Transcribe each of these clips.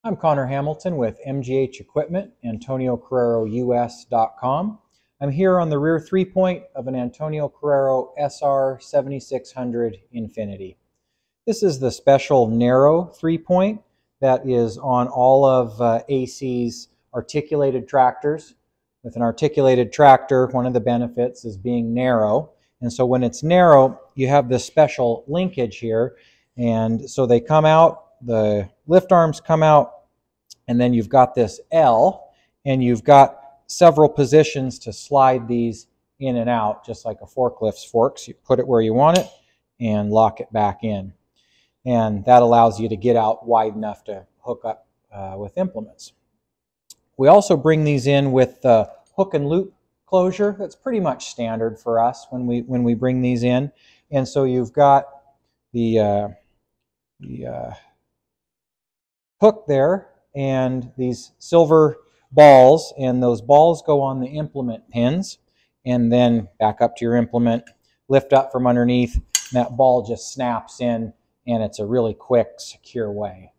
I'm Connor Hamilton with MGH Equipment, AntonioCarraroUS.com. I'm here on the rear three-point of an Antonio Carraro SR7600 Infinity. This is the special narrow three-point that is on all of AC's articulated tractors. With an articulated tractor, one of the benefits is being narrow. And so when it's narrow, you have this special linkage here. And so they come out, the lift arms come out, and then you've got this L, and you've got several positions to slide these in and out, just like a forklift's forks. You put it where you want it and lock it back in. And that allows you to get out wide enough to hook up with implements. We also bring these in with the hook and loop closure. That's pretty much standard for us when we bring these in. And so you've got the hook there and these silver balls, and those balls go on the implement pins and then back up to your implement, lift up from underneath, and that ball just snaps in, and it's a really quick, secure way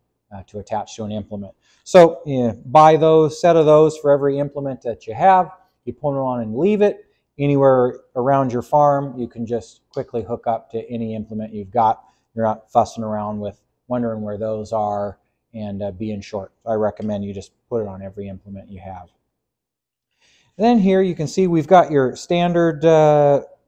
to attach to an implement. So buy those, set of those for every implement that you have. You put them on and leave it. Anywhere around your farm, you can just quickly hook up to any implement you've got. You're not fussing around with wondering where those are and being short. I recommend you just put it on every implement you have. Then here you can see we've got your standard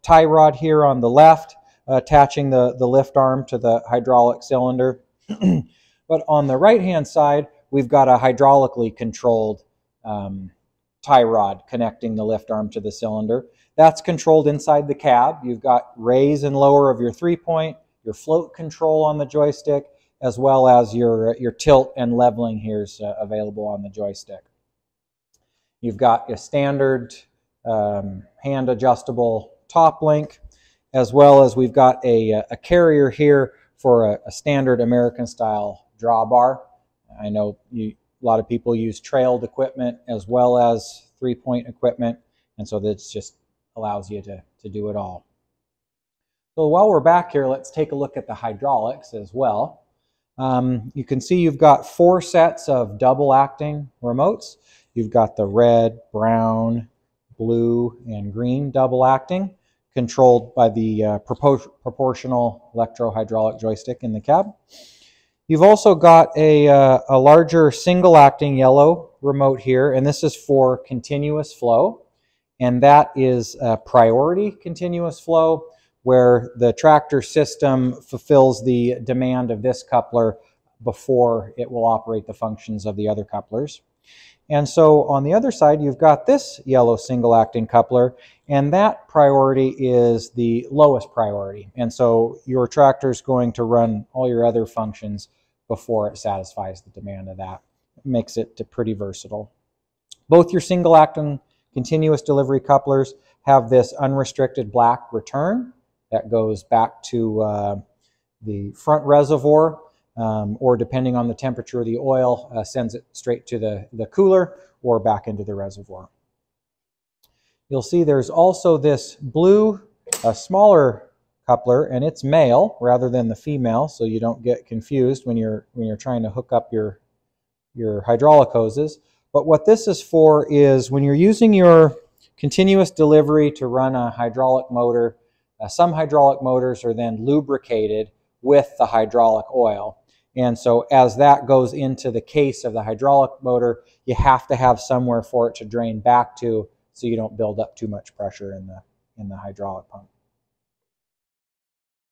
tie rod here on the left, attaching the lift arm to the hydraulic cylinder. But on the right hand side, we've got a hydraulically controlled tie rod connecting the lift arm to the cylinder. That's controlled inside the cab. You've got raise and lower of your three-point, your float control on the joystick, as well as your tilt and leveling here is available on the joystick. You've got a standard hand adjustable top link, as well as we've got a carrier here for a standard American style drawbar. I know a lot of people use trailed equipment as well as three-point equipment, and so this just allows you to do it all. So while we're back here, let's take a look at the hydraulics as well. You can see you've got 4 sets of double acting remotes. You've got the red, brown, blue, and green double acting, controlled by the proportional electro-hydraulic joystick in the cab. You've also got a larger single acting yellow remote here, and this is for continuous flow. And that is priority continuous flow, where the tractor system fulfills the demand of this coupler before it will operate the functions of the other couplers. And so on the other side, you've got this yellow single acting coupler, and that priority is the lowest priority. And so your tractor is going to run all your other functions before it satisfies the demand of that. It makes it pretty versatile. Both your single acting continuous delivery couplers have this unrestricted black return that goes back to the front reservoir, or depending on the temperature of the oil, sends it straight to the cooler or back into the reservoir. You'll see there's also this blue, smaller coupler, and it's male rather than the female, so you don't get confused when you're trying to hook up your hydraulic hoses. But what this is for is when you're using your continuous delivery to run a hydraulic motor, some hydraulic motors are then lubricated with the hydraulic oil. And so as that goes into the case of the hydraulic motor, you have to have somewhere for it to drain back to so you don't build up too much pressure in the hydraulic pump.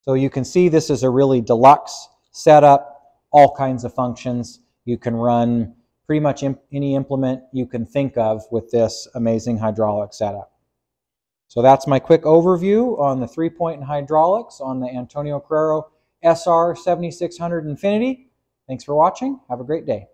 So you can see this is a really deluxe setup, all kinds of functions. You can run pretty much any implement you can think of with this amazing hydraulic setup. So that's my quick overview on the three-point and hydraulics on the Antonio Carraro SR7600 Infinity. Thanks for watching. Have a great day.